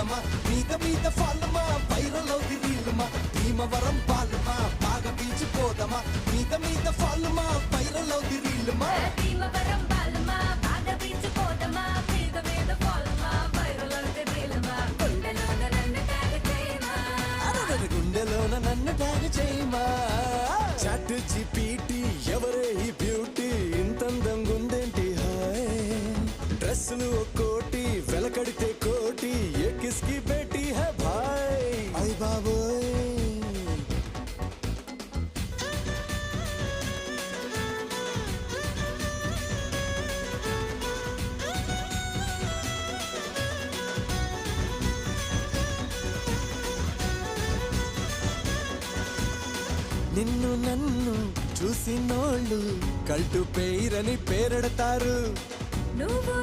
పోదమా మీద ఫాలమా వైరల్ అవుది రీలుమా భీమవరం పాలమా బాగా బీచ్ పోదమా మీద ఫాలమా వైరల్ అవుది రీలుమా భీమవరం పాలమా బాగా బీచ్ పోదమా మీద ఫాలమా వైరల్ అవుది రీలుమా గుండెలోన నన్ను ట్యాగ్ చేయమా చాట్ జీపీటీ ఎవరే ఈ బ్యూటీ ఇంతందంగుందేంటి హాయ్ డ్రెస్సులు ఒక్కోటి వెలకడితే కోటి ఏ కిస్కి బేటీ హై భాయ్ అయ్ బాబోయ్ నిన్ను నన్ను చూసినోళ్ళు కల్టు పేరని పేరెడతారు నువ్వు